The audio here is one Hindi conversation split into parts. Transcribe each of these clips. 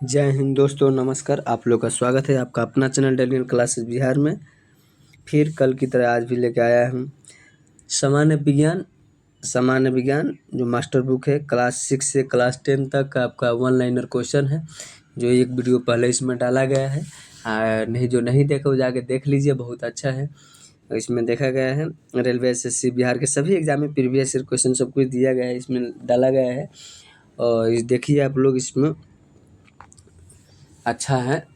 जय हिंद दोस्तों, नमस्कार। आप लोग का स्वागत है आपका अपना चैनल डेनियल क्लासेस बिहार में। फिर कल की तरह आज भी लेके आया हूँ सामान्य विज्ञान जो मास्टर बुक है क्लास 6 से क्लास 10 तक का आपका वन लाइनर क्वेश्चन है, जो एक वीडियो पहले इसमें डाला गया है। जो नहीं देखा वो जाके देख लीजिए, बहुत अच्छा है। इसमें देखा गया है रेलवे एसएससी बिहार के सभी एग्जाम में प्रीवियस ईयर क्वेश्चन सब कुछ दिया गया है, इसमें डाला गया है। और देखिए आप लोग, इसमें अच्छा है।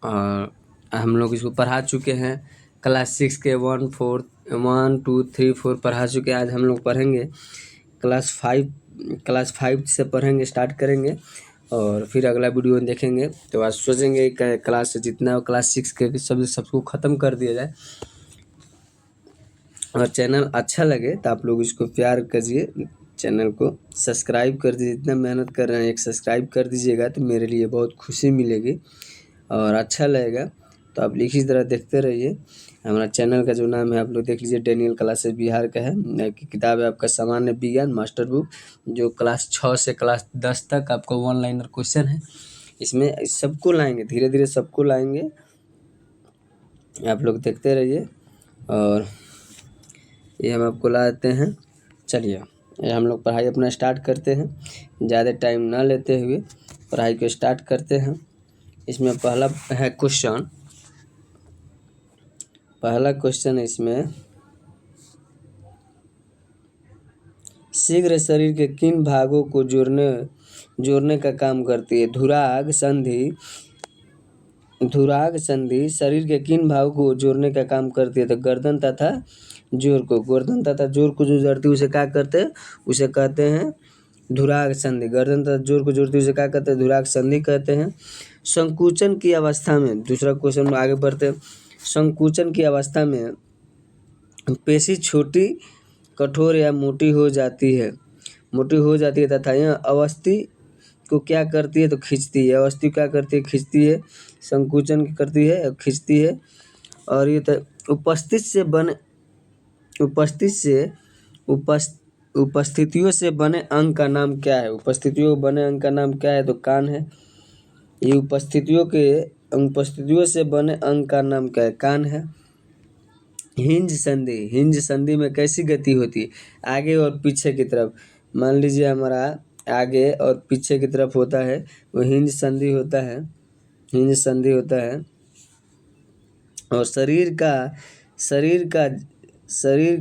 और हम लोग इसको पढ़ा चुके हैं। क्लास 6 के 1 2 3 4 पढ़ा चुके हैं। आज हम लोग पढ़ेंगे क्लास 5 से पढ़ेंगे, स्टार्ट करेंगे और फिर अगला वीडियो देखेंगे। तो आज सोचेंगे क्लास जितना क्लास 6 के सबको ख़त्म कर दिया जाए। और चैनल अच्छा लगे तो आप लोग इसको प्यार करिए, चैनल को सब्सक्राइब कर दीजिए। जितना मेहनत कर रहे हैं, एक सब्सक्राइब कर दीजिएगा तो मेरे लिए बहुत खुशी मिलेगी और अच्छा लगेगा। तो आप लिखी तरह देखते रहिए। हमारा चैनल का जो नाम है आप लोग देख लीजिए, डेनियल क्लासेस बिहार का है। किताब है आपका सामान्य विज्ञान मास्टर बुक, जो क्लास 6 से क्लास 10 तक आपका वन लाइनर क्वेश्चन है। इसमें सबको लाएंगे, धीरे धीरे सबको लाएंगे। आप लोग देखते रहिए और ये हम आपको ला देते हैं। चलिए ये हम लोग पढ़ाई अपना स्टार्ट करते हैं, ज़्यादा टाइम ना लेते हुए पढ़ाई को स्टार्ट करते हैं। इसमें पहला क्वेश्चन है इसमें, शीघ्र शरीर के किन भागों को जोड़ने का काम करती है? धुराग संधि शरीर के किन भागों को जोड़ने का काम करती है? तो गर्दन तथा जोड़ को जो जोड़ती है उसे क्या करते हैं? उसे कहते हैं धुराग संधि। गर्दन तथा जोड़ को जोड़ती है उसे क्या कहते हैं? धुराग संधि कहते हैं। संकुचन की अवस्था में, दूसरा क्वेश्चन में आगे बढ़ते हैं। संकुचन की अवस्था में पेशी छोटी, कठोर या मोटी हो जाती है तथा यह अवस्थी को क्या करती है? तो खींचती है। अवस्थी क्या करती है? खींचती है। संकुचन करती है, खींचती है। और ये तो उपस्थितियों से बने अंग का नाम क्या है? उपस्थितियों बने अंग का नाम क्या है? तो कान है। ये उपस्थितियों से बने अंग का नाम क्या है? कान है। हिंज संधि में कैसी गति होती है? आगे और पीछे की तरफ। मान लीजिए हमारा आगे और पीछे की तरफ होता है, वो हिंज संधि होता है। और शरीर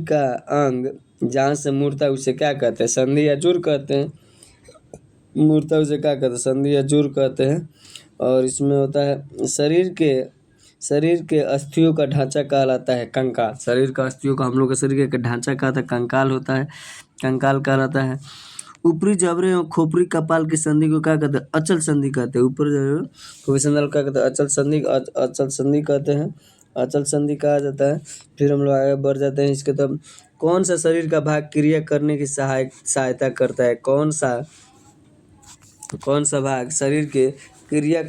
का अंग जहाँ से मुड़ता है उसे क्या कहते हैं? संधि या जोड़ कहते हैं। मुड़ता है उसे क्या कहते हैं? संधि या जोड़ कहते हैं। और इसमें होता है शरीर के अस्थियों का ढांचा कहलाता है कंकाल। शरीर का अस्थियों का हम लोग के शरीर का ढांचा कहता है कंकाल होता है, कंकाल कहलाता है। ऊपरी जबड़े और खोपड़ी कपाल की संधि को क्या कहते हैं? अचल संधि कहते हैं। ऊपरी जबड़े खोपड़ी संधि क्या कहते हैं? अचल संधि कहते हैं। अचल संधि कहा जाता है। फिर हम लोग आगे बढ़ जाते हैं। इसके तब कौन सा शरीर का भाग क्रिया करने की सहायता करता है? कौन सा भाग शरीर के क्रिया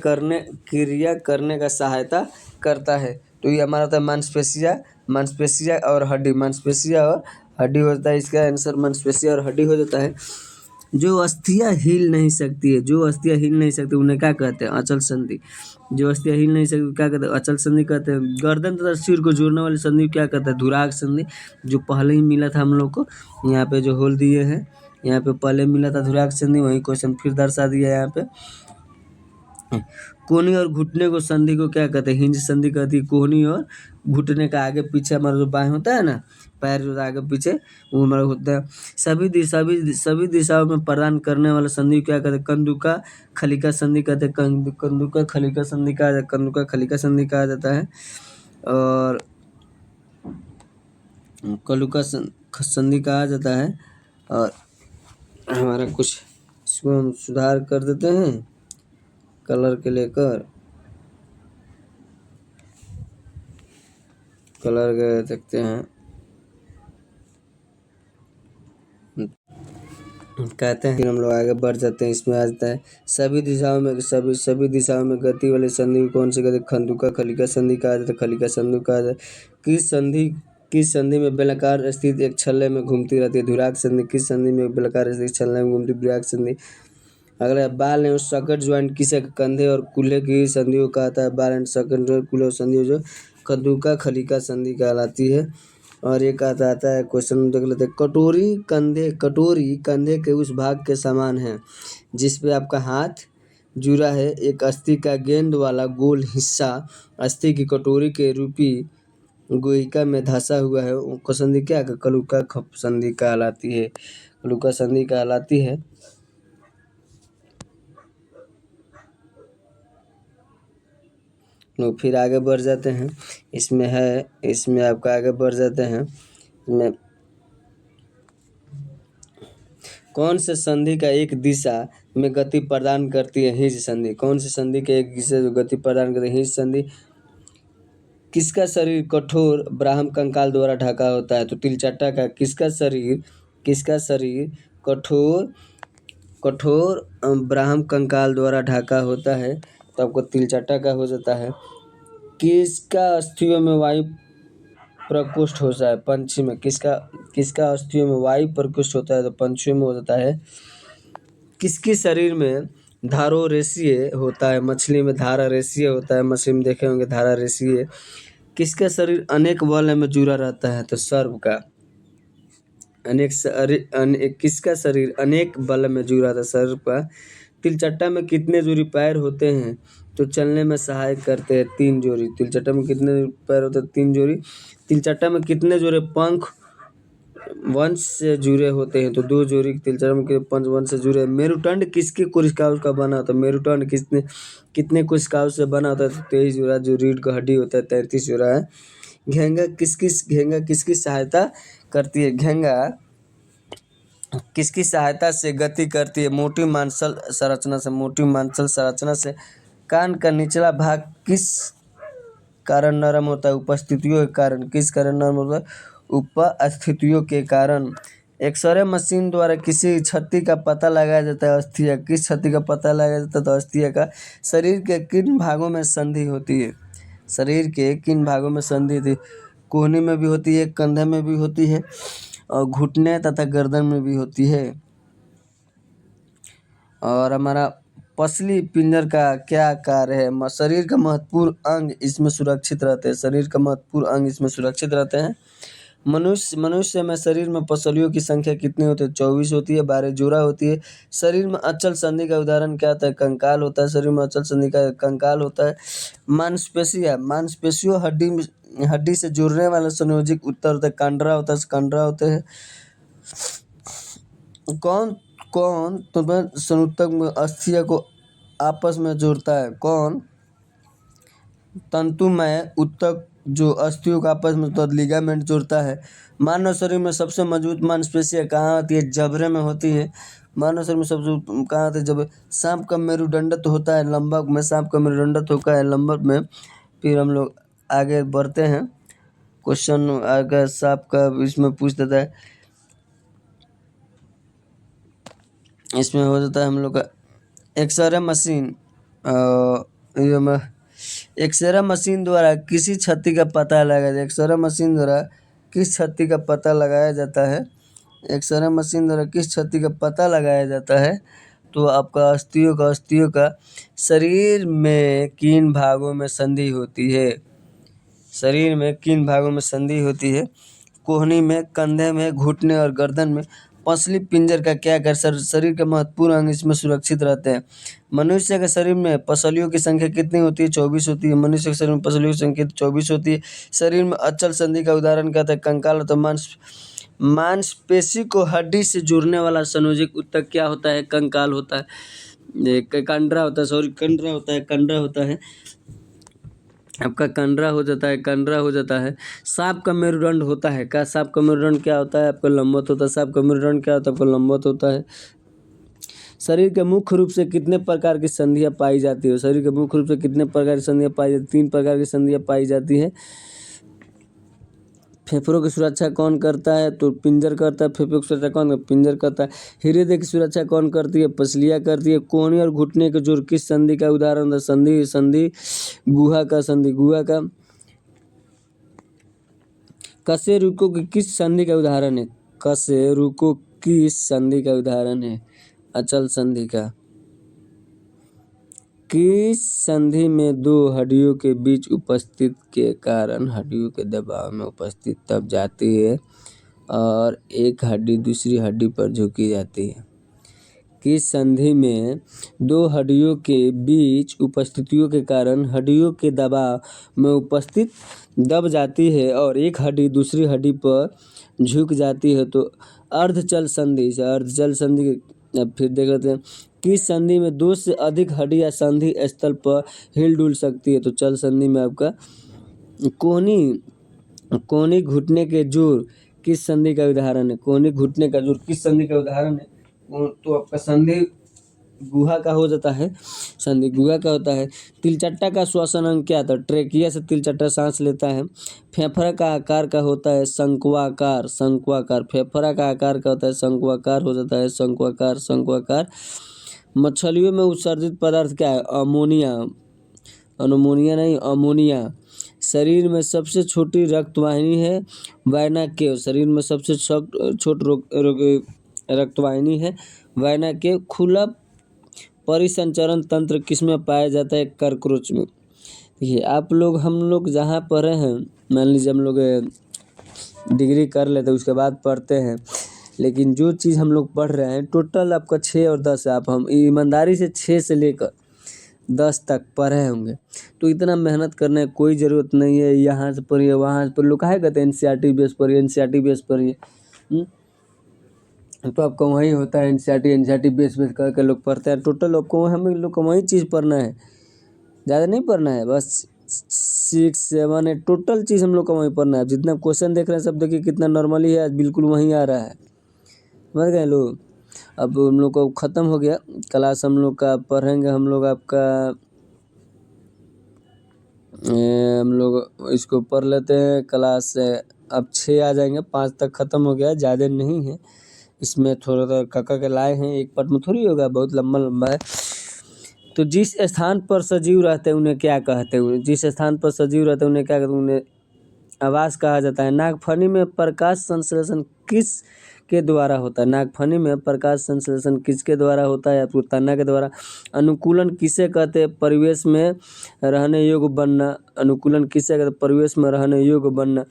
करने का सहायता करता है? तो ये हमारा था मांसपेशिया और हड्डी। मांसपेशिया और हड्डी होता है, इसका आंसर मांसपेशिया और हड्डी हो जाता है। जो अस्थियां हिल नहीं सकती उन्हें क्या कहते हैं? अचल संधि। जो अस्थियां हिल नहीं सकती क्या कहते हैं? अचल संधि कहते हैं। गर्दन तथा सिर को जोड़ने वाली संधि क्या कहते हैं? धुराग संधि। जो पहले ही मिला था हम लोग को, यहाँ पे जो होल दिए हैं, यहाँ पे पहले मिला था धुराग संधि, वही क्वेश्चन फिर दर्शा दिया है यहाँ पे। कोहनी और घुटने को संधि को क्या कहते हैं? हिंज संधि कहती है। कोहनी और घुटने का आगे पीछे हमारा जो बाएं होता है ना, पैर जो आगे पीछे वो हमारा होता है। सभी दिशाओं में प्रदान करने वाला संधि क्या कहते हैं? कंदुका खलिका संधि कहते हैं। कंदुका खलिका संधि कहा जाता है। और कलुका संधि कहा जाता है। और हमारा कुछ इसको हम सुधार कर देते हैं कलर के लेकर। कलर के देखते हैं, कहते हैं। फिर हम लोग आगे बढ़ जाते हैं। इसमें आ जाता है सभी दिशाओं में गति वाली संधि को कौन सी कहते हैं? खंदुका खलिका संधि कहा जाता है। खलिका संधि कहा जाता है। किस संधि में बेलनाकार स्थित एक छल्ले में घूमती रहती है? धुराग संधि। किस संधि में बेलनाकार स्थित छल्ले में घूमती? धुराग संधि। अगला बाल एवं सकट ज्वाइंट किसे कंधे और कूल्हे की संधि को कहता है? बाल एंड सकट जो कूल्हे और संधि जो कद्दूका खलिका संधि कहलाती है। और एक आता है क्वेश्चन देख लेते हैं। कटोरी कंधे के उस भाग के समान है जिस पे आपका हाथ जुड़ा है। एक अस्थि का गेंद वाला गोल हिस्सा अस्थि की कटोरी के रूपी गोहिका में धंसा हुआ है। वो संधि क्या कलुका संधि कहलाती है। कलुका संधि कहलाती है। लोग फिर आगे बढ़ जाते हैं। इसमें आपका आगे बढ़ जाते हैं। इसमें कौन से संधि का एक दिशा में गति प्रदान करती है? हिंज संधि। कौन सी संधि के एक दिशा जो गति प्रदान करती है? हिंज संधि। किसका शरीर कठोर ब्राह्म कंकाल द्वारा ढका होता है? तो तिलचट्टा का। किसका शरीर कठोर ब्राह्म कंकाल द्वारा ढका होता है? तो आपको तिलचट्टा का हो जाता है। किसका अस्थियों में वायु प्रकोष्ठ होता है? पंछी में। किसका अस्थियों में वायु प्रकोष्ठ होता है? तो पंछियों में हो जाता है। किसके शरीर में धारो रेशिये होता है? मछली में धारा रेशिये होता है। मछली में देखे होंगे धारा रेशिये। किसका शरीर अनेक बल में जुड़ा रहता है? तो सर्प का। किसका शरीर अनेक बल में जुड़ा रहता है? सर्प का। तिलचट्टा में कितने जोड़ी पैर होते हैं? तो चलने में सहायक करते हैं 3 जोड़ी। तिलचट्टा में कितने पैर होते हैं? 3 जोड़ी। तिलचट्टा में कितने जोड़े पंख वंश से जुड़े होते हैं? तो 2 जोड़ी। तिलचट्टा में पंच वंश से जुड़े। मेरुदंड किसके कोशिकाओं का बना होता है? मेरुदंड कितने कोशिकाओं से बना होता है? तो 23 जोड़ा। जो रीढ़ का हड्डी होता है 33 जोड़ा है। घेंगा किसकी सहायता करती है? घेंगा किसकी सहायता से गति करती है? मोटी मांसल संरचना से। कान का निचला भाग किस कारण नरम होता है? उपस्थितियों के कारण। किस कारण नरम होता है? उपस्थितियों के कारण। एक्सरे मशीन द्वारा किसी क्षति का पता लगाया जाता है? अस्थिया। किस क्षति का पता लगाया जाता है? तो अस्थिया का। शरीर के किन भागों में संधि होती है? शरीर के किन भागों में संधि होती है? कोहनी में भी होती है, कंधे में भी होती है और घुटने तथा गर्दन में भी होती है। और हमारा पसली पिंजर का क्या कार्य है? शरीर का महत्वपूर्ण अंग इसमें सुरक्षित रहते हैं। शरीर का महत्वपूर्ण अंग इसमें सुरक्षित रहते हैं। मनुष्य में शरीर में पसलियों की संख्या कितनी होती है? 24 होती है। 12 जोड़ा होती है। शरीर में अचल संधि का उदाहरण क्या होता है? कंकाल होता है। शरीर में अचल संधि का कंकाल होता है। मांसपेशियों हड्डी से जुड़ने वाला संयोजिक उत्तर होता है। कंडरा होते हैं। कौन संयुतक में अस्थिया को आपस में जोड़ता है? कौन तंतुमय उत्तक जो अस्थियों को आपस में तो लिगामेंट जोड़ता है? मानव शरीर में सबसे मजबूत मांसपेशियां कहाँ होती है? जबड़े में होती है। मानव शरीर में सबसे कहाँ होती है? जब सांप का मेरुदंड होता है लंबक में। सांप का मेरुदंड होता है लंबक में। फिर हम लोग आगे बढ़ते हैं। क्वेश्चन आगे सांप का इसमें पूछ देता है। इसमें हो जाता है हम लोग का एक्सरे मशीन द्वारा किसी क्षति का पता लगाया जाए? एक्सरे मशीन द्वारा किस क्षति का पता लगाया जाता है? एक्सरे मशीन द्वारा किस क्षति का पता लगाया जाता है? तो आपका अस्थियों का शरीर में किन भागों में संधि होती है? शरीर में किन भागों में संधि होती है? कोहनी में, कंधे में, घुटने और गर्दन में। पसली पिंजर का क्या कर? शरीर के महत्वपूर्ण अंग इसमें सुरक्षित रहते हैं। मनुष्य के शरीर में पसलियों की संख्या कितनी होती है? 24 होती है। मनुष्य के शरीर में पसलियों की संख्या 24 होती है। शरीर में अचल संधि का उदाहरण क्या था? कंकाल होता है। मांसपेशी को हड्डी से जोड़ने वाला संयोजक उत्तक क्या होता है? कंकाल होता है। कंडरा होता है। आपका कंडरा हो जाता है। सांप का मेरुदंड होता है क्या? सांप का मेरुदंड क्या होता है? आपका लंबवत होता है। सांप का मेरुदंड क्या होता है? आपका लंबवत होता है। शरीर के मुख्य रूप से कितने प्रकार की संधियां पाई जाती है? शरीर के मुख्य रूप से कितने प्रकार की संधियां पाई जाती है? 3 प्रकार की संधियां पाई जाती है। फेफड़ों की सुरक्षा कौन करता है? तो पिंजर करता है। फेफड़ों की सुरक्षा कौन? पिंजर करता है। हृदय की सुरक्षा कौन करती है? पसलियाँ करती है। कोहनी और घुटने के जोड़ किस संधि का उदाहरण है? संधि गुहा का। कशेरुको की किस संधि का उदाहरण है? कशेरुको किस संधि का उदाहरण है? अचल संधि का। किस संधि में दो हड्डियों के बीच उपस्थित के कारण हड्डियों के दबाव में उपस्थित तब जाती है और एक हड्डी दूसरी हड्डी पर झुकी जाती है? किस संधि में दो हड्डियों के बीच उपस्थितियों के कारण हड्डियों के दबाव में उपस्थित दब जाती है और एक हड्डी दूसरी हड्डी पर झुक जाती है? तो अर्धचल संधि से। अर्धचल संधि अब फिर देख लेते हैं, किस संधि में दो से अधिक हड्डियां संधि स्थल पर हिल डुल सकती है? तो चल संधि में आपका कोहनी घुटने के जोड़ किस संधि का उदाहरण है? कोहनी घुटने का जोड़ किस संधि का उदाहरण है? तो आपका संधि गुहा का हो जाता है, संधि गुहा का होता है। तिलचट्टा का श्वसन अंग क्या था? ट्रेकिया से तिलचट्टा सांस लेता है। फेफड़ा का आकार का होता है शंक्वाकार। शंक्वाकार फेफड़ा का आकार का होता है, शंक्वाकार हो जाता है, शंक्वाकार शंक्वाकार। मछलियों में उत्सर्जित पदार्थ क्या है? अमोनिया। अमोनिया नहीं, अमोनिया। शरीर में सबसे छोटी रक्तवाहिनी है वैना केव। शरीर में सबसे छोटी रक्तवाहिनी है वैना केव। खुला परिसंचरण तंत्र किसमें पाया जाता है? कर्करोच में। देखिए हम लोग जहाँ पढ़े हैं, मान लीजिए हम लोग डिग्री कर लेते हैं उसके बाद पढ़ते हैं, लेकिन जो चीज़ हम लोग पढ़ रहे हैं टोटल आपका 6 और 10 है। हम ईमानदारी से 6 से लेकर 10 तक पढ़े होंगे, तो इतना मेहनत करने की कोई ज़रूरत नहीं है। यहाँ से पढ़िए वहाँ से पढ़िए, लोग काहे कहते हैं NCERT बेस पढ़िए, NCERT बेस पढ़िए। तो आपका वही होता है NCERT बेस करके लोग पढ़ते हैं। टोटल आपको हम लोग को वही चीज़ पढ़ना है, ज़्यादा नहीं पढ़ना है, बस 6, 7, 8 टोटल चीज़ हम लोग को वहीं पढ़ना है। जितना क्वेश्चन देख रहे हैं सब देखिए कितना नॉर्मली है, बिल्कुल वहीं आ रहा है, समझ गए लोग। अब हम लोग को ख़त्म हो गया क्लास, हम लोग का पढ़ेंगे हम लोग आपका हम लोग इसको पढ़ लेते हैं क्लास। अब 6 आ जाएंगे, 5 तक ख़त्म हो गया, ज़्यादा नहीं है इसमें, थोड़ा सा काका के लाए हैं, एक पार्ट में थोड़ी होगा, बहुत लंबा है। तो जिस स्थान पर सजीव रहते हैं उन्हें क्या कहते हैं? जिस स्थान पर सजीव रहते हैं उन्हें क्या कहते हैं? उन्हें आवास कहा जाता है। नागफनी में प्रकाश संश्लेषण किस के द्वारा होता है? नागफनी में प्रकाश संश्लेषण किसके द्वारा होता है? आपको तना के द्वारा। अनुकूलन किसे कहते हैं? परिवेश में रहने योग्य बनना। अनुकूलन किसे कहते हैं? परिवेश में रहने योग्य बनना।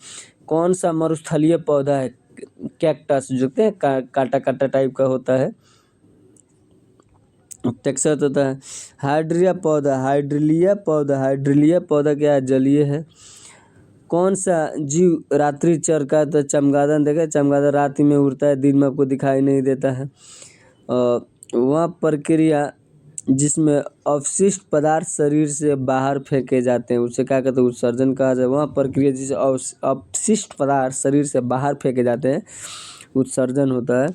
कौन सा मरुस्थलीय पौधा है? कैक्टस, जो काटा काटा टाइप का होता है, टेक्सट होता है। हाइड्रिया पौधा, हाइड्रिलिया पौधा क्या है? जलीय है। कौन सा जीव रात्रि चर का? तो चमगादड़। देखे चमगादड़ रात में उड़ता है, दिन में आपको दिखाई नहीं देता है। वह प्रक्रिया जिसमें अवशिष्ट पदार्थ शरीर से बाहर फेंके जाते हैं उसे क्या कहते हैं? उत्सर्जन कहा जाए। वह प्रक्रिया जिसे अवशिष्ट पदार्थ शरीर से बाहर फेंके जाते हैं उत्सर्जन होता है।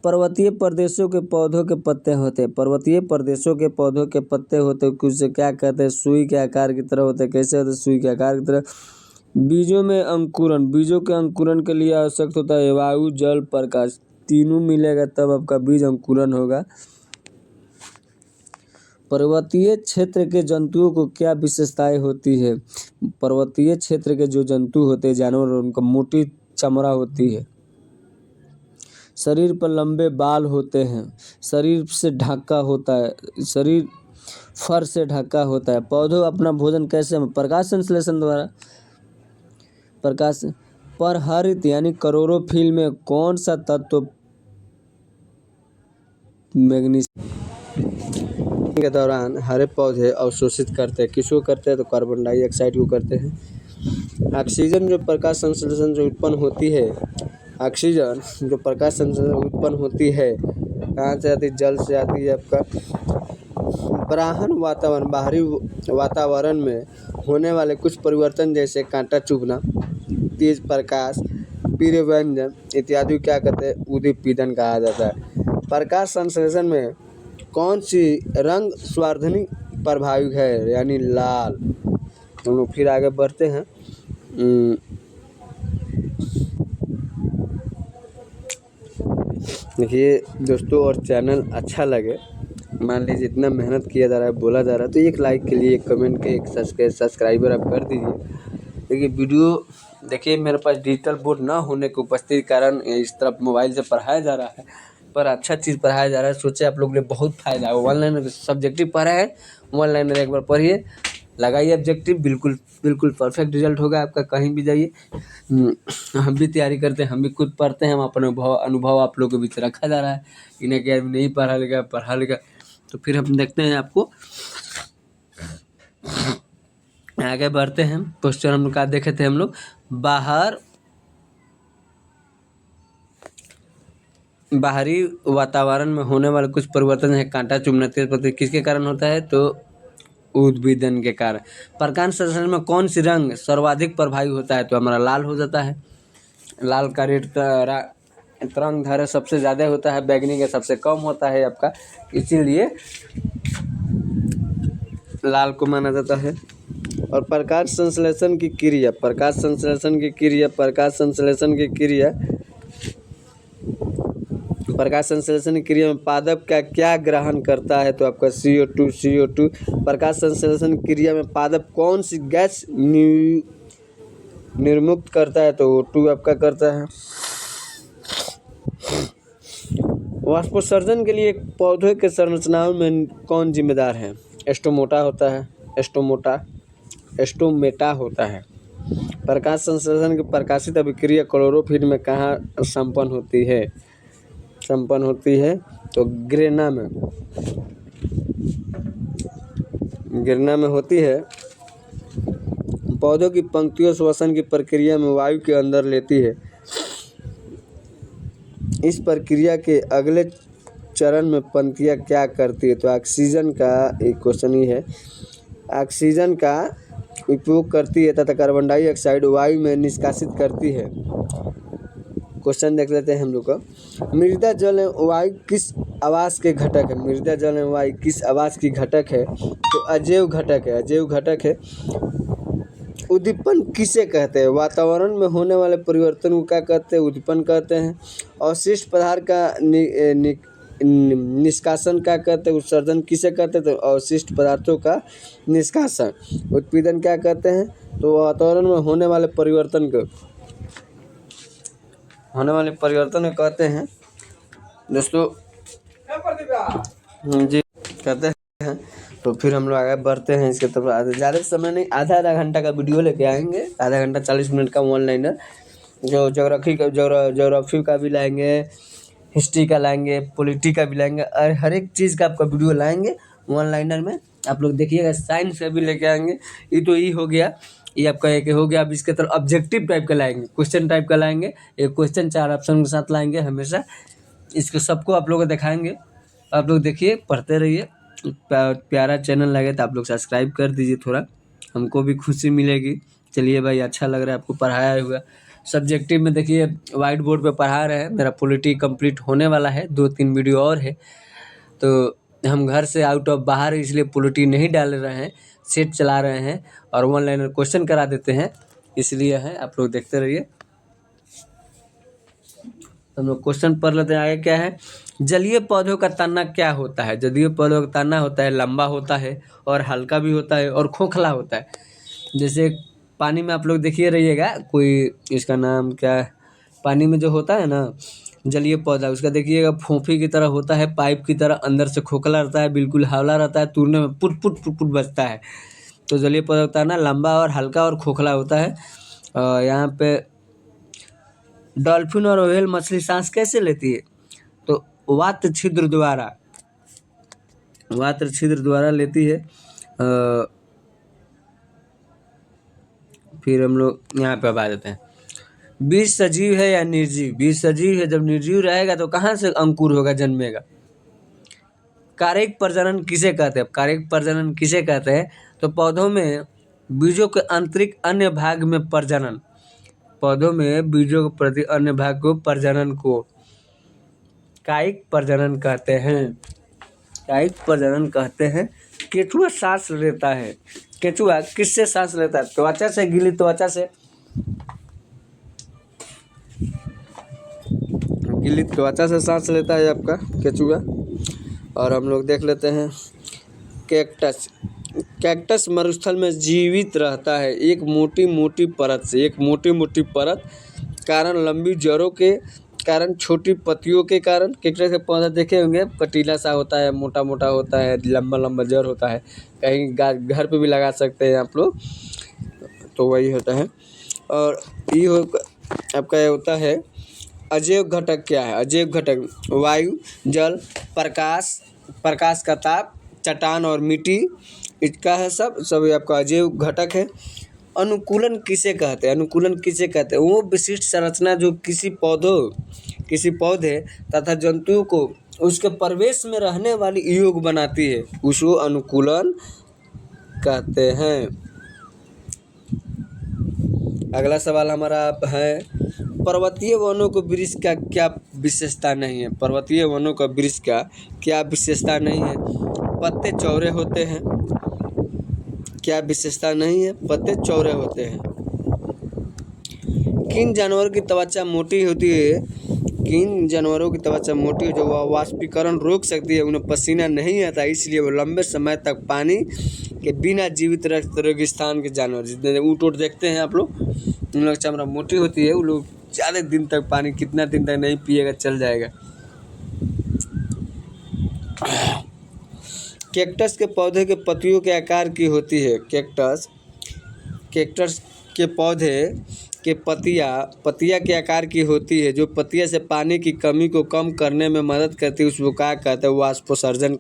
पर्वतीय प्रदेशों के पौधों के पत्ते होते हैं। पर्वतीय प्रदेशों के पौधों के पत्ते होते हैं, उसे क्या कहते हैं? सुई के आकार की तरह होते हैं। कैसे होते हैं? सुई के आकार की तरह। बीजों में अंकुरण, बीजों के अंकुरण के लिए आवश्यक होता है वायु, जल, प्रकाश, तीनों मिलेगा तब आपका बीज अंकुरण होगा। पर्वतीय क्षेत्र के जंतुओं को क्या विशेषताएं होती है? पर्वतीय क्षेत्र के जो जंतु होते हैं जानवर, उनका मोटी चमड़ा होती है, शरीर पर लंबे बाल होते हैं, शरीर से ढका होता है, शरीर फर से ढका होता है। पौधों अपना भोजन कैसे? प्रकाश संश्लेषण द्वारा। प्रकाश पर हरित यानी क्लोरोफिल में कौन सा तत्व मैग्नीशियम के दौरान हरे पौधे अवशोषित करते हैं? किसको करते हैं? तो कार्बन डाइऑक्साइड को करते हैं। ऑक्सीजन जो प्रकाश संश्लेषण जो उत्पन्न होती है, ऑक्सीजन जो प्रकाश संश्लेषण उत्पन्न होती है कहाँ से आती है? जल से आती है। आपका बाहरी वातावरण में होने वाले कुछ परिवर्तन जैसे कांटा चुभना, तेज प्रकाश, पीले व्यंजन इत्यादि क्या कहते हैं? उद्दीपितन कहा जाता है। प्रकाश संश्लेषण में कौन सी रंग संवर्धनी प्रभावी है? यानी लाल। हम लोग फिर आगे बढ़ते हैं। देखिए दोस्तों, और चैनल अच्छा लगे, मान लीजिए इतना मेहनत किया जा रहा है, बोला जा रहा है, तो एक लाइक के लिए, एक कमेंट के, एक सब्सक्राइबर आप कर दीजिए। देखिए वीडियो देखिए, मेरे पास डिजिटल बोर्ड ना होने के उपस्थिति कारण इस तरफ मोबाइल से पढ़ाया जा रहा है, पर अच्छा चीज़ पढ़ाया जा रहा है। सोचे आप लोग के लिए बहुत फायदा है। वन लाइनर सब्जेक्टिव पढ़ा है, वन लाइनर एक बार पढ़िए, लगाइए ऑब्जेक्टिव, बिल्कुल बिल्कुल परफेक्ट रिजल्ट होगा आपका। कहीं भी जाइए, हम भी तैयारी करते हैं, हम भी खुद पढ़ते हैं, हम अपने अनुभव आप लोगों के बीच रखा जा रहा है। इन्हें क्या नहीं पढ़ा लिखा तो फिर हम देखते हैं आपको आगे बढ़ते हैं। क्वेश्चन हम लोग का देखे थे हम लोग, बाहरी वातावरण में होने वाले कुछ परिवर्तन है कांटा चुभना तेज पत्ती किसके कारण होता है, तो उद्भिदन के कारण। प्रकाश संश्लेषण में कौन सी रंग सर्वाधिक प्रभावी होता है, तो हमारा लाल हो जाता है। लाल का रेट तरंग धारा सबसे ज़्यादा होता है, बैगनी का सबसे कम होता है आपका, इसीलिए लाल को माना जाता है। और प्रकाश संश्लेषण की क्रिया, प्रकाश संश्लेषण की क्रिया में पादप का क्या ग्रहण करता है, तो आपका CO2। प्रकाश संश्लेषण क्रिया में पादप कौन सी गैस निर्मुक्त करता है, तो O2 आपका करता है। वाष्पोत्सर्जन के लिए एक पौधे के संरचनाओं में कौन जिम्मेदार है, स्टोमेटा होता है। प्रकाश संश्लेषण की प्रकाशित अभिक्रिया क्लोरोफिल में कहाँ संपन्न होती है, तो गिरना में होती है। पौधों की पंक्तियों श्वसन की प्रक्रिया में वायु के अंदर लेती है। इस प्रक्रिया के अगले चरण में पंक्तियाँ क्या करती है, तो ऑक्सीजन का एक क्वेश्चन ही है, ऑक्सीजन का उपयोग करती है तथा कार्बन डाइऑक्साइड वायु में निष्कासित करती है। क्वेश्चन देख लेते हैं हम लोग का। मृदा जल एवं वायु किस आवास के घटक है, मृदा जल एवं वायु किस आवास की घटक है, तो अजैव घटक है। उद्दीपन किसे कहते हैं, वातावरण में होने वाले परिवर्तन को क्या कहते हैं, उद्दीपन कहते हैं। अवशिष्ट पदार्थ का निष्कासन क्या कहते हैं, उत्सर्जन किसे कहते हैं, तो अवशिष्ट पदार्थों का निष्कासन। उत्पीड़न क्या कहते हैं, तो वातावरण में होने वाले परिवर्तन को कहते हैं दोस्तों जी, कहते हैं। तो फिर हम लोग आगे बढ़ते हैं इसके तरफ। ज़्यादा समय नहीं, आधा घंटा का वीडियो लेके आएंगे, आधा घंटा 40 मिनट का वन लाइनर, जो ज्योग्राफी का भी लाएंगे, हिस्ट्री का लाएंगे, पॉलिटी का भी लाएंगे, और हर एक चीज़ का आपका वीडियो लाएंगे वन लाइनर में। आप लोग देखिएगा, साइंस का भी लेके आएंगे। ये तो ये हो गया, ये आपका एक हो गया। अब इसके तरफ ऑब्जेक्टिव टाइप का लाएंगे, क्वेश्चन टाइप का लाएंगे, एक क्वेश्चन 4 ऑप्शन के साथ लाएंगे हमेशा। इसको सबको आप लोग को दिखाएंगे, आप लोग देखिए, पढ़ते रहिए। प्यारा चैनल लगे तो आप लोग सब्सक्राइब कर दीजिए, थोड़ा हमको भी खुशी मिलेगी। चलिए भाई, अच्छा लग रहा है आपको पढ़ाया हुआ। सब्जेक्टिव में देखिए वाइट बोर्ड पे पढ़ा रहे हैं, मेरा पॉलिटी कंप्लीट होने वाला है, 2-3 वीडियो और है। तो हम घर से आउट ऑफ बाहर, इसलिए पॉलिटी नहीं डाल रहे हैं, सेट चला रहे हैं और वन लाइनर क्वेश्चन करा देते हैं, इसलिए है। आप लोग देखते रहिए। हम लोग क्वेश्चन पढ़ लेते हैं। आगे क्या है, जलीय पौधों का तना क्या होता है, जलीय पौधों का तना होता है, लंबा होता है और हल्का भी होता है और खोखला होता है। जैसे पानी में आप लोग देखिए रहिएगा, कोई इसका नाम क्या है, पानी में जो होता है ना जलीय पौधा, उसका देखिएगा फोफी की तरह होता है, पाइप की तरह अंदर से खोखला रहता है, बिल्कुल हौला रहता है, तूरने में पुट पुट पुट पुट बजता है। तो जलीय पौधा होता है ना, लंबा और हल्का और खोखला होता है। यहाँ पे डॉल्फिन और व्हेल मछली सांस कैसे लेती है, तो वात छिद्र द्वारा लेती है। फिर हम लोग यहाँ पे अब आ जाते हैं, बीज सजीव है या निर्जीव, बीज सजीव है। जब निर्जीव रहेगा तो कहाँ से अंकुर होगा, जन्मेगा। कारिक प्रजनन किसे कहते हैं, कारिक प्रजनन किसे कहते हैं, तो पौधों में बीजों के आंतरिक अन्य भाग में प्रजनन, पौधों में बीजों के प्रति अन्य भाग को प्रजनन को कायिक प्रजनन कहते हैं, कायिक प्रजनन कहते हैं। केंचुआ सांस लेता है, केंचुआ किससे सांस लेता है, त्वचा से, गीली त्वचा से, गीली त्वचा से सांस लेता है आपका केंचुआ। और हम लोग देख लेते हैं कैक्टस, कैक्टस मरुस्थल में जीवित रहता है एक मोटी मोटी परत से, एक मोटी मोटी परत कारण लंबी जड़ों के कारण, छोटी पत्तियों के कारण। कैक्टस का पौधा देखे होंगे, कटीला सा होता है, मोटा मोटा होता है, लंबा लंबा जड़ होता है। कहीं घर पे भी लगा सकते हैं आप लोग, तो वही होता है। और ये आपका ये होता है अजैव घटक। क्या है अजैव घटक? वायु, जल, प्रकाश, प्रकाश का ताप, चट्टान और मिट्टी, इसका है सब आपका अजैव घटक है। अनुकूलन किसे कहते हैं? अनुकूलन किसे कहते हैं? वो विशिष्ट संरचना जो किसी पौधे तथा जंतुओं को उसके परिवेश में रहने वाली योग बनाती है, उसको अनुकूलन कहते हैं। अगला सवाल हमारा है, पर्वतीय वनों को वृक्ष का क्या विशेषता नहीं है? पर्वतीय वनों का वृक्ष का क्या विशेषता नहीं है? पत्ते चौड़े होते हैं। क्या विशेषता नहीं है? पत्ते चौड़े होते हैं। किन जानवरों की त्वचा मोटी होती है? किन जानवरों की त्वचा मोटी है जो वह वाष्पीकरण रोक सकती है, उन्हें पसीना नहीं आता, इसलिए वो लंबे समय तक पानी के बिना जीवित रहते? रेगिस्तान के जानवर, जितने ऊँट ऊँट देखते हैं आप लोग, उन लोग चमड़ा मोटी होती है, वो लोग ज़्यादा दिन तक पानी, कितना दिन तक नहीं पिएगा चल जाएगा। कैक्टस के पौधे के पत्तियों के आकार की होती है? कैक्टस के पौधे के पत्तियाँ के आकार की होती है, जो पत्तियाँ से पानी की कमी को कम करने में मदद करती है, उसको क्या कहते हैं? वाष्पोत्सर्जन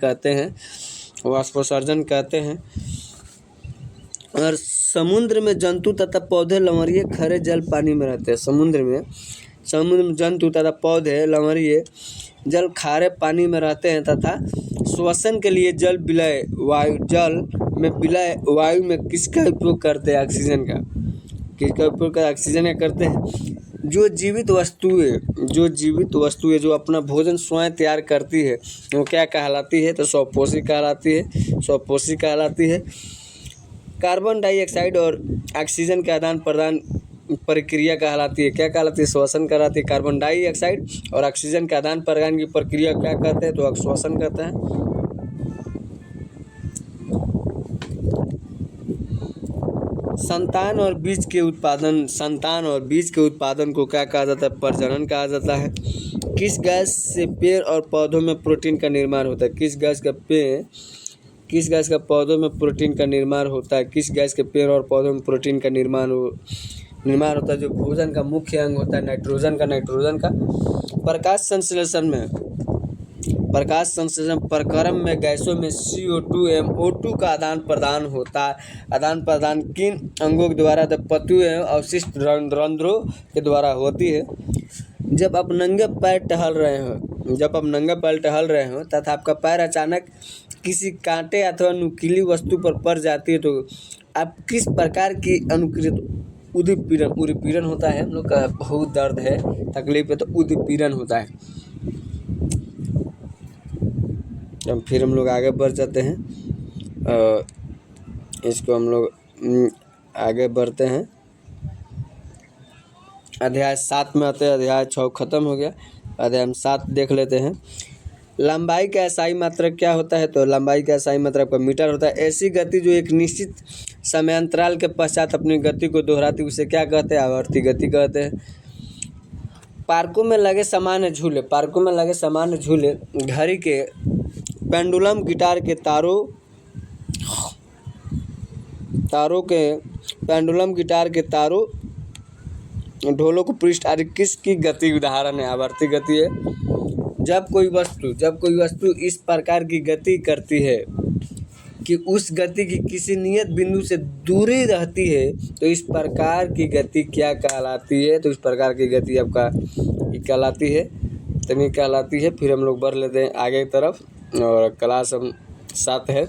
कहते हैं। और समुद्र में जंतु तथा पौधे लवणीय खारे जल पानी में रहते हैं। समुद्र में जंतु तथा पौधे लवणीय जल खारे पानी में रहते हैं तथा श्वसन के लिए जल में विलय वायु में किसका उपयोग करते हैं? ऑक्सीजन का। किसका उपयोग कर? ऑक्सीजन का करते हैं। जो जीवित वस्तुएं जो अपना भोजन स्वयं तैयार करती है, वो क्या कहलाती है? तो स्वपोषी कहलाती है। कार्बन डाइऑक्साइड और ऑक्सीजन के आदान प्रदान प्रक्रिया कहलाती है। क्या कहलाती है? श्वसन कहलाती है। कार्बन डाइऑक्साइड और ऑक्सीजन के आदान प्रदान की प्रक्रिया क्या कहते हैं? तो श्वसन कहते हैं। संतान और बीज के उत्पादन को क्या कहा जाता है? प्रजनन कहा जाता है। किस गैस से पेड़ और पौधों में प्रोटीन का निर्माण होता है? किस गैस का पौधों में प्रोटीन का निर्माण होता है? किस गैस के पेड़ और पौधों में प्रोटीन का निर्माण होता है? जो भोजन का मुख्य अंग होता है, नाइट्रोजन का। प्रकाश संश्लेषण प्रक्रम में गैसों में CO2 MO2 का आदान प्रदान होता है। आदान प्रदान किन अंगों के द्वारा? तो पत्तियों एवं अवशिष्ट रंध्रों के द्वारा होती है। जब आप नंगे पैर टहल रहे हो तथा आपका पैर अचानक किसी कांटे अथवा नुकीली वस्तु पर पड़ जाती है, तो आप किस प्रकार की उद्दीपन होता है? हम लोग का बहुत दर्द है, तकलीफ है, तो उद्दीपन होता है। अब फिर हम लोग आगे बढ़ जाते हैं। इसको हम लोग आगे बढ़ते हैं। अध्याय 7 में आते हैं। अध्याय 6 खत्म हो गया, अध्याय हम 7 देख लेते हैं। लंबाई का एसआई मात्रक क्या होता है? तो लंबाई का एसआई मात्रक का मीटर होता है। ऐसी गति जो एक निश्चित समयांतराल के पश्चात अपनी गति को दोहराती, उसे क्या कहते हैं? आवर्ती गति कहते हैं। पार्कों में लगे सामान्य झूले घड़ी के पेंडुलम, गिटार के तारों, ढोलों को पृष्ठ आदि किसकी गति उदाहरण है? आवर्ती गति है। जब कोई वस्तु इस प्रकार की गति करती है कि उस गति की किसी नियत बिंदु से दूरी रहती है, तो इस प्रकार की गति क्या कहलाती है? तो इस प्रकार की गति आपका कहलाती है, इतनी कहलाती है। फिर हम लोग बढ़ लेते हैं आगे की तरफ, और क्लास हम 7 है,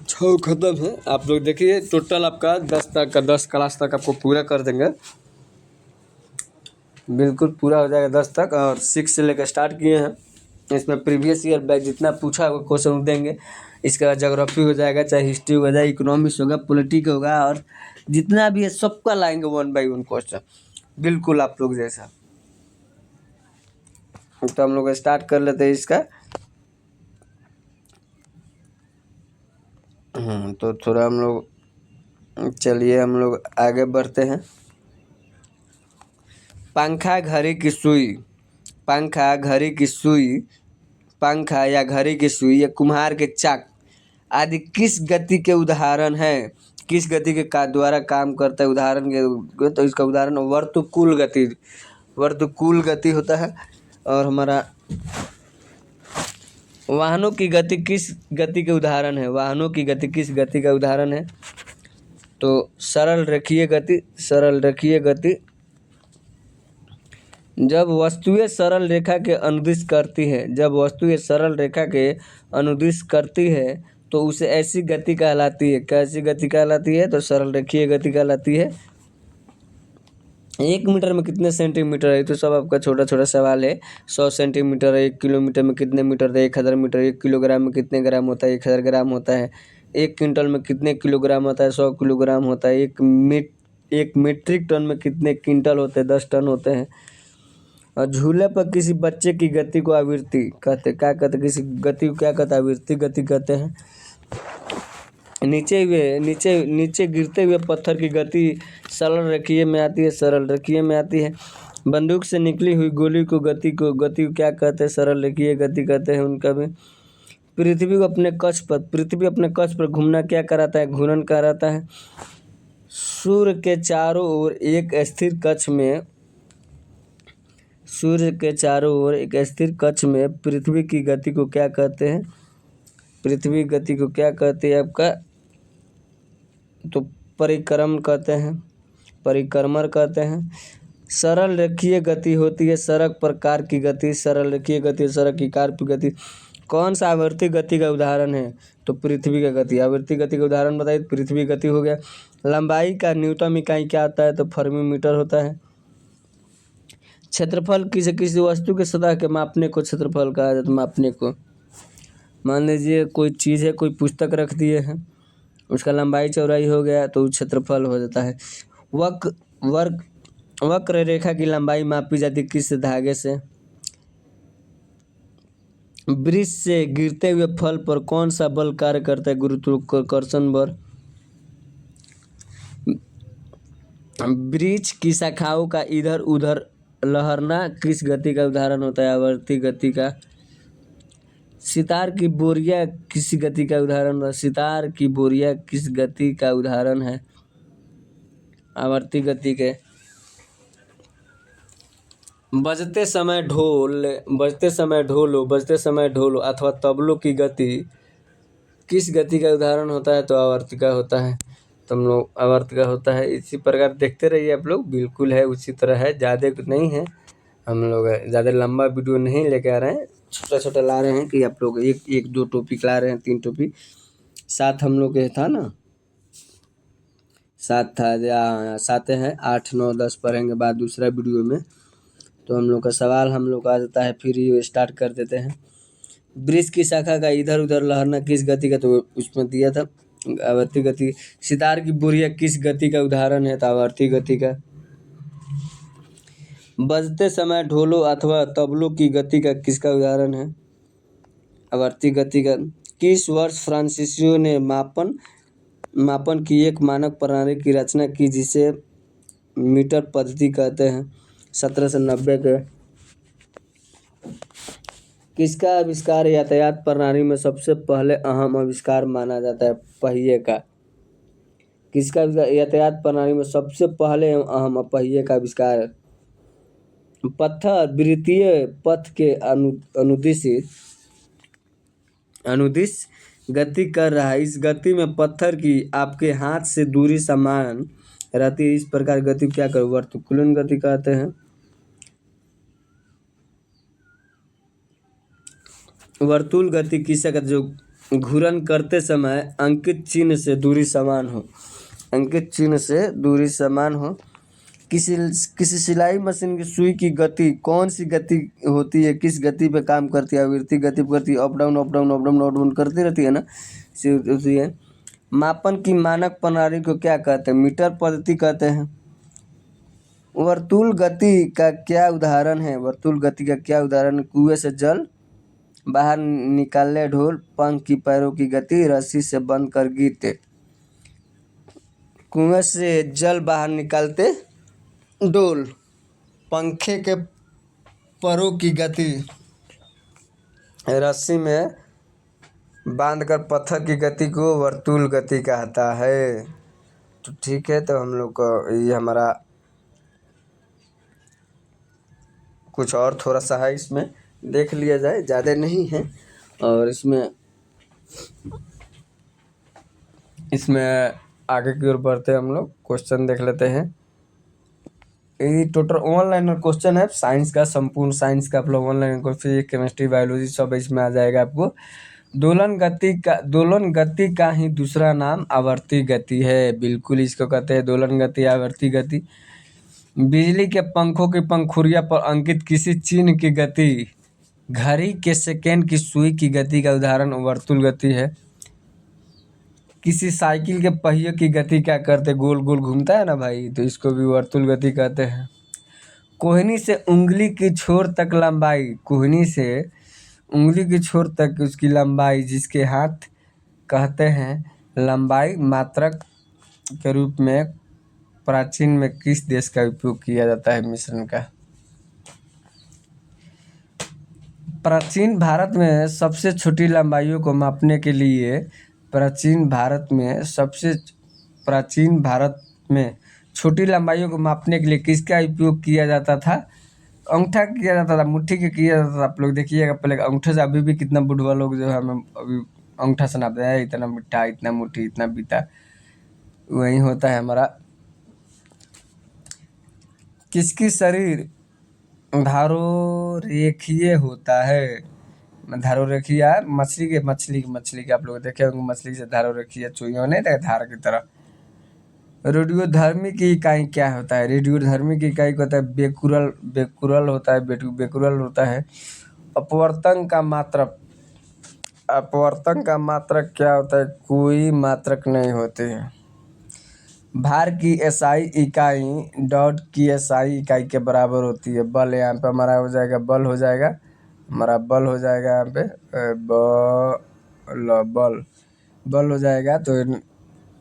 6 खत्म है। आप लोग देखिए, टोटल आपका 10 क्लास तक आपको पूरा कर देंगे, बिल्कुल पूरा हो जाएगा 10 तक। और 6 से लेकर स्टार्ट किए हैं। इसमें प्रीवियस ईयर बैच जितना पूछा होगा क्वेश्चन देंगे। इसका ज्योग्राफी हो जाएगा, चाहे हिस्ट्री हो जाए, इकोनॉमिक्स होगा, पॉलिटिक्स होगा, और जितना भी है सबका लाएंगे 1 बाई 1 क्वेश्चन, बिल्कुल आप लोग जैसा। तो हम लोग स्टार्ट कर लेते हैं इसका। तो थोड़ा हम लोग चलिए हम लोग आगे बढ़ते हैं। पंखा, घड़ी की सुई। पंखा, घड़ी की सुई, पंखा या घड़ी की सुई या कुम्हार के चाक आदि किस गति के उदाहरण हैं? किस गति के द्वारा काम करता है? उदाहरण के तो इसका उदाहरण वर्तुकुल गति। वर्तुकुल गति होता है। और हमारा वाहनों की गति किस गति के उदाहरण है? वाहनों की गति किस गति का उदाहरण है? तो सरल रेखीय गति। सरल रेखीय गति जब वस्तुएं सरल रेखा के अनुदिश करती है, जब वस्तुएं सरल रेखा के अनुदिश करती है तो उसे ऐसी गति कहलाती है। कैसी गति कहलाती है? तो सरल रेखीय गति कहलाती है। 1 मीटर में कितने सेंटीमीटर है? तो सब आपका छोटा छोटा सवाल है। 100 सेंटीमीटर है। 1 किलोमीटर में कितने मीटर है? 1000 मीटर। 1 किलोग्राम में कितने ग्राम होता है? 1000 ग्राम होता है। 1 क्विंटल में कितने किलोग्राम होता है? 100 किलोग्राम होता है। 1 मीट्रिक टन में कितने क्विंटल होते हैं? 10 टन होते हैं। और झूले पर किसी बच्चे की गति को आवृत्ति कहते। क्या कहते? किसी गति को क्या कहते? आवृत्ति गति कहते हैं। नीचे गिरते हुए पत्थर की गति सरल रेखीय में आती है। सरल रेखीय में आती है। बंदूक से निकली हुई गोली को गति को क्या कहते हैं? सरल रेखीय गति कहते हैं उनका भी। पृथ्वी अपने कक्ष पर घूमना क्या कराता है? घूर्णन कराता है। सूर्य के चारों ओर एक स्थिर कक्ष में पृथ्वी की गति को क्या कहते हैं? पृथ्वी गति को क्या कहते हैं आपका? तो परिक्रमण कहते हैं। परिक्रमण कहते हैं। सरल रेखीय गति होती है सड़क पर कार की गति। सरल रेखीय गति सड़क की कार की गति। कौन सा आवर्ती गति का उदाहरण है? तो पृथ्वी का गति। आवर्ती गति का उदाहरण बताइए। पृथ्वी गति हो गया। लंबाई का न्यूटन इकाई क्या होता है? तो फर्मी मीटर होता है। क्षेत्रफल किसी वस्तु के सतह के मापने को क्षेत्रफल कहा जाता है। मापने को, मान लीजिए कोई चीज़ है, कोई पुस्तक रख दिए हैं, उसका लंबाई चौड़ाई हो गया तो क्षेत्रफल हो जाता है। वक्र रेखा की लंबाई मापी जाती है किस धागे से? वृक्ष से गिरते हुए फल पर कौन सा बल कार्य करता है? गुरुत्वाकर्षण बल। वृक्ष की शाखाओं का इधर उधर लहरना किस गति का उदाहरण होता है? आवर्ती गति का। सितार की बोरियां किस गति का उदाहरण है? सितार की बोरियां किस गति का उदाहरण है? आवर्ती गति के। बजते समय ढोल अथवा तबलों की गति किस गति का उदाहरण होता है? तो आवर्ती का होता है। तो हम लोग आवर्ती का होता है। इसी प्रकार देखते रहिए आप लोग। बिल्कुल है उसी तरह है, ज़्यादा नहीं है। हम लोग ज़्यादा लंबा वीडियो नहीं लेके आ रहे हैं, छोटा छोटा ला रहे हैं कि आप लोग एक 2 टॉपिक ला रहे हैं, 3 टॉपिक। 7 हम लोग के था ना, 7 था या 7 है। 8 9 10 पढ़ेंगे बाद दूसरा वीडियो में। तो हम लोग का सवाल हम लोग आ जाता है। फिर ये स्टार्ट कर देते हैं। वृक्ष की शाखा का इधर उधर लहरना किस गति का? तो उसमें दिया था आवर्ती गति। सितार की बोरियां किस गति का उदाहरण है? तो आवर्ती गति का। बजते समय ढोलों अथवा तबलों की गति का किसका उदाहरण है? आवर्ती गति का। किस वर्ष फ्रांसीसियो ने मापन की एक मानक प्रणाली की रचना की जिसे मीटर पद्धति कहते हैं? 1790 के। किसका आविष्कार यातायात प्रणाली में सबसे पहले अहम आविष्कार माना जाता है? पहिए का। किसका यातायात प्रणाली में सबसे पहले अहम पहिए का आविष्कार? पत्थर वृत्तीय पथ के अनुदिश गति कर रहा है। इस गति में पत्थर की आपके हाथ से दूरी समान रहती है। इस प्रकार गति क्या कर वर्तुकुलन गति कहते हैं। वर्तुल गति किसे कहते? जो घूर्णन करते समय अंकित चिन्ह से दूरी समान हो। अंकित चिन्ह से दूरी समान हो। किसी सिलाई मशीन की सुई की गति कौन सी गति होती है? किस गति पे काम करती है? आवृत्ति गति पे करती है। Up down up down up down up down करती रहती है ना, होती है। मापन की मानक प्रणाली को क्या कहते हैं? मीटर पद्धति कहते हैं। वर्तुल गति का क्या उदाहरण है? वर्तुल गति का क्या उदाहरण? कुएं से जल बाहर निकालने ढोल, पंख की पैरों की गति, रस्सी से बंद कर गिरते। कुएं से जल बाहर निकालते ढोल, पंखे के परों की गति रस्सी में बांधकर पत्थर की गति को वर्तुल गति कहता है। तो ठीक है, तो हम लोग को ये हमारा कुछ और थोड़ा सा है, इसमें देख लिया जाए, ज़्यादा नहीं है। और इसमें आगे की ओर बढ़ते हम लोग क्वेश्चन देख लेते हैं। ये टोटल ऑनलाइन क्वेश्चन है साइंस का, संपूर्ण साइंस का आप लोग ऑनलाइन फिजिक्स केमिस्ट्री बायोलॉजी सब इसमें आ जाएगा आपको। दोलन गति का ही दूसरा नाम आवर्ती गति है। बिल्कुल इसको कहते हैं दोलन गति, आवर्ती गति। बिजली के पंखों की पंखुड़िया पर अंकित किसी चिन्ह की गति घड़ी के सेकेंड की सुई की गति का उदाहरण वर्तुल गति है। किसी साइकिल के पहिए की गति क्या करते, गोल गोल घूमता है ना भाई, तो इसको भी वर्तुल गति कहते हैं। कोहनी से उंगली की छोर तक लंबाई, कोहनी से उंगली की छोर तक उसकी लंबाई जिसके हाथ कहते हैं लंबाई मात्रक के रूप में प्राचीन में किस देश का उपयोग किया जाता है मिश्रण का। प्राचीन भारत में सबसे छोटी लंबाइयों को मापने के लिए प्राचीन भारत में छोटी लंबाइयों को मापने के लिए किसका उपयोग किया जाता था। अंगूठा किया जाता था, मुट्ठी के किया जाता था। आप लोग देखिएगा पहले अंगूठे से, अभी भी कितना बुढ़वा लोग जो है हमें अभी अंगूठा से नापते हैं, इतना मिट्टा, इतना मुट्ठी, इतना बीता, वही होता है हमारा। किसकी शरीर धारोरेखीय होता है। धारोरेखीय मछली के आप लोग देखे होंगे, मछली से धारोरेखीय चुईयों नहीं था धार की तरह। रेडियोधर्मी की इकाई क्या होता है। रेडियोधर्मी की इकाई को होता है बेकुरल होता है, बेकुरल होता है। अपवर्तन का मात्रक क्या होता है, कोई मात्रक नहीं होते हैं। भार की एसआई इकाई डॉट की एसआई इकाई के बराबर होती है। बल यहाँ पे हमारा हो जाएगा, बल हो जाएगा यहाँ पे बल हो जाएगा, तो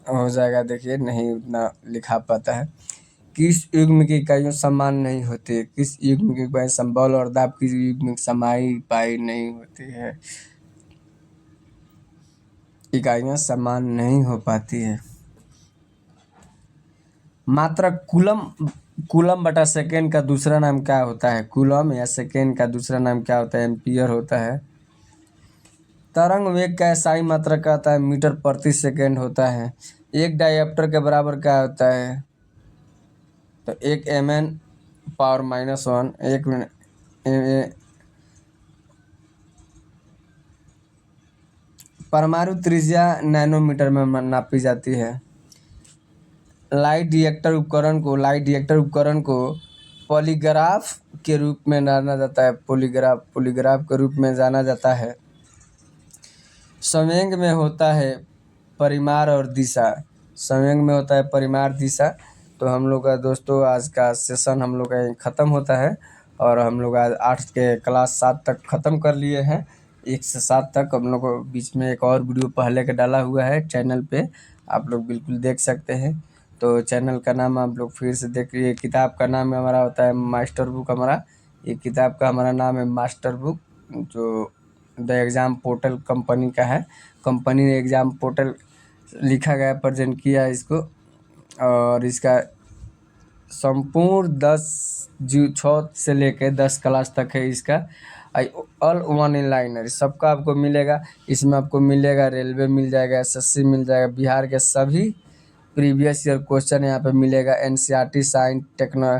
हो जाएगा। देखिए नहीं उतना लिखा पाता है। किस युग्म की इकाइयों समान नहीं होती है। किस युग्म की इकाई बल और दाब की युग्म समाई पाई नहीं होती है, इकाइयाँ समान नहीं हो पाती है। मात्रक कूलम बटा सेकेंड का दूसरा नाम क्या होता है। कूलम या सेकेंड का दूसरा नाम क्या होता है, एम्पियर होता है। तरंग वेग का एसआई मात्रक क्या होता है, मीटर प्रति सेकेंड होता है। एक डायप्टर के बराबर क्या होता है, तो 1 mn पावर -1 1 परमाणु त्रिज्या नैनोमीटर में नापी जाती है। लाइट डिटेक्टर उपकरण को पॉलीग्राफ के रूप में जाना जाता है। पॉलीग्राफ के रूप में जाना जाता है। संवेग में होता है परिमाण और दिशा। संवेग में होता है परिमाण दिशा। तो हम लोग का दोस्तों आज का सेशन हम लोग का ख़त्म होता है, और हम लोग आज 8 के क्लास 7 तक ख़त्म कर लिए हैं। 1 से 7 तक हम लोग को बीच में एक और वीडियो पहले का डाला हुआ है चैनल पे, आप लोग बिल्कुल देख सकते हैं। तो चैनल का नाम आप लोग फिर से देखिए। किताब का नाम हमारा होता है मास्टर बुक। ये किताब का हमारा नाम है मास्टर बुक, जो द एग्ज़ाम पोर्टल कंपनी का है। कंपनी ने एग्ज़ाम पोर्टल लिखा गया, प्रेजेंट किया है इसको। और इसका संपूर्ण 6 से लेकर 10 क्लास तक है इसका। ऑल वन इन लाइनर सबका आपको मिलेगा। इसमें आपको मिलेगा रेलवे मिल जाएगा, एसएससी मिल जाएगा, बिहार के सभी प्रीवियस ईयर क्वेश्चन यहाँ पे मिलेगा। एनसीईआरटी साइंस टेक्नो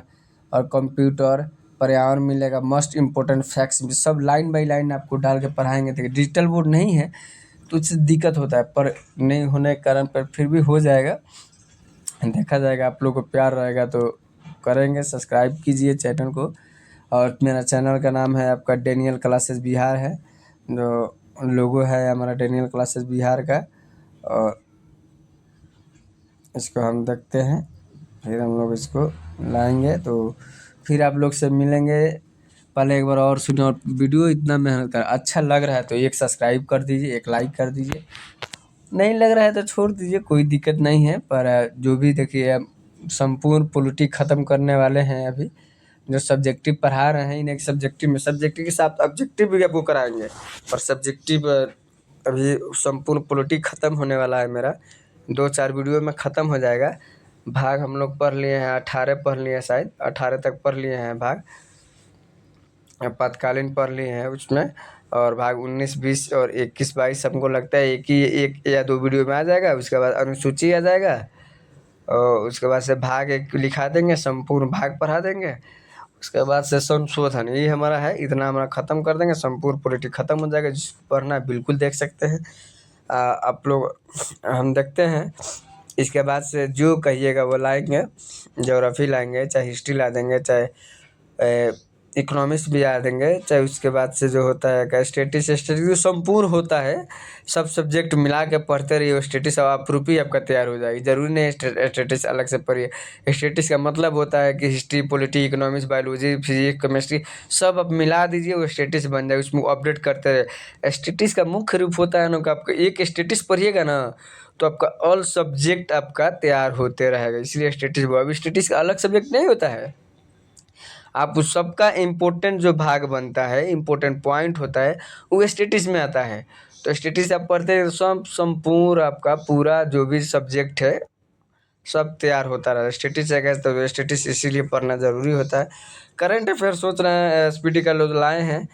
और कंप्यूटर पर्यावरण मिलेगा। मस्ट इम्पोर्टेंट फैक्ट्स सब लाइन बाय लाइन आपको डाल के पढ़ाएंगे। देखिए डिजिटल बोर्ड नहीं है तो उससे दिक्कत होता है, पर नहीं होने के कारण पर फिर भी हो जाएगा, देखा जाएगा। आप लोग को प्यार रहेगा तो करेंगे। सब्सक्राइब कीजिए चैनल को। और मेरा चैनल का नाम है आपका डेनियल क्लासेस बिहार है, जो लोगो है हमारा डेनियल क्लासेस बिहार का। और इसको हम देखते हैं, फिर हम लोग इसको लाएंगे तो फिर आप लोग से मिलेंगे। पहले एक बार और सुनिए, और वीडियो इतना मेहनत कर अच्छा लग रहा है तो एक सब्सक्राइब कर दीजिए, एक लाइक कर दीजिए। नहीं लग रहा है तो छोड़ दीजिए, कोई दिक्कत नहीं है। पर जो भी देखिए संपूर्ण पॉलिटिक्स ख़त्म करने वाले हैं अभी, जो सब्जेक्टिव पढ़ा रहे हैं इन्हें सब्जेक्टिव के साथ ऑब्जेक्टिव भी आपको कराएंगे। और सब्जेक्टिव अभी संपूर्ण पॉलिटी ख़त्म होने वाला है मेरा, 2-4 वीडियो में ख़त्म हो जाएगा। भाग हम लोग पढ़ लिए हैं 18 पढ़ लिए हैं, शायद 18 तक पढ़ लिए हैं भाग, आपातकालीन पढ़ लिए हैं उसमें। और भाग 19, 20 और 21, 22 हमको लगता है एक या 2 वीडियो में आ जाएगा। उसके बाद अनुसूची आ जाएगा और उसके बाद से भाग 1 लिखा देंगे, संपूर्ण भाग पढ़ा देंगे। उसके बाद से संशोधन, यही हमारा है, इतना हमारा ख़त्म कर देंगे, संपूर्ण पॉलिटी ख़त्म हो जाएगा। जिसको पढ़ना है बिल्कुल देख सकते हैं आप लोग, हम देखते हैं। इसके बाद से जो कहिएगा वो लाएंगे, ज्योग्राफी लाएंगे, चाहे हिस्ट्री ला देंगे, चाहे इकोनॉमिक्स भी आ देंगे, चाहे उसके बाद से जो होता है क्या स्टैटिस्टिक्स जो संपूर्ण होता है, सब सब्जेक्ट मिला के पढ़ते रहिए। स्टैटिस्टिक्स आप प्रूफ ही आपका तैयार हो जाएगी, ज़रूरी नहीं स्टैटिस्टिक्स अलग से पढ़िए। स्टैटिस्टिक्स का मतलब होता है कि history, polity, economics, biology, physics, chemistry सब आप मिला दीजिए, वो स्टैटिस्टिक्स बन जाएगा। उसमें अपडेट करते रहे। स्टैटिस्टिक्स का मुख्य रूप होता है ना कि आपका एक स्टैटिस्टिक्स पढ़िएगा ना तो आपका ऑल सब्जेक्ट आपका तैयार होते रहेगा, इसलिए स्टैटिस्टिक्स। अब स्टैटिस्टिक्स का अलग सब्जेक्ट नहीं होता है, आप उस सबका इम्पोर्टेंट जो भाग बनता है, इम्पोर्टेंट पॉइंट होता है, वो स्टैटिस्टिक्स में आता है। तो स्टैटिस्टिक्स आप पढ़ते हैं तो सब संपूर्ण आपका पूरा जो भी सब्जेक्ट है सब तैयार होता रहा। स्टैटिस्टिक्स है तो स्टैटिस्टिक्स इसीलिए पढ़ना ज़रूरी होता है। करंट अफेयर सोच रहे हैं एसपीटी का लोग लाए हैं,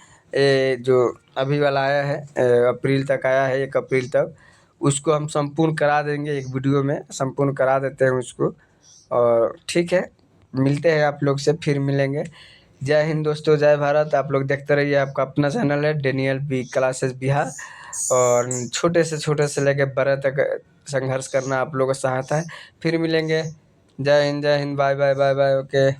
जो अभी वाला आया है, अप्रैल तक आया है, 1 अप्रैल तक, उसको हम संपूर्ण करा देंगे, एक वीडियो में संपूर्ण करा देते हैं उसको। और ठीक है, मिलते हैं आप लोग से, फिर मिलेंगे। जय हिंद दोस्तों, जय भारत। आप लोग देखते रहिए, आपका अपना चैनल है डेनियल बी क्लासेस बिहार। और छोटे से लेकर बड़े तक संघर्ष करना आप लोगों का सहायता है। फिर मिलेंगे। जय हिंद, bye bye bye bye, okay.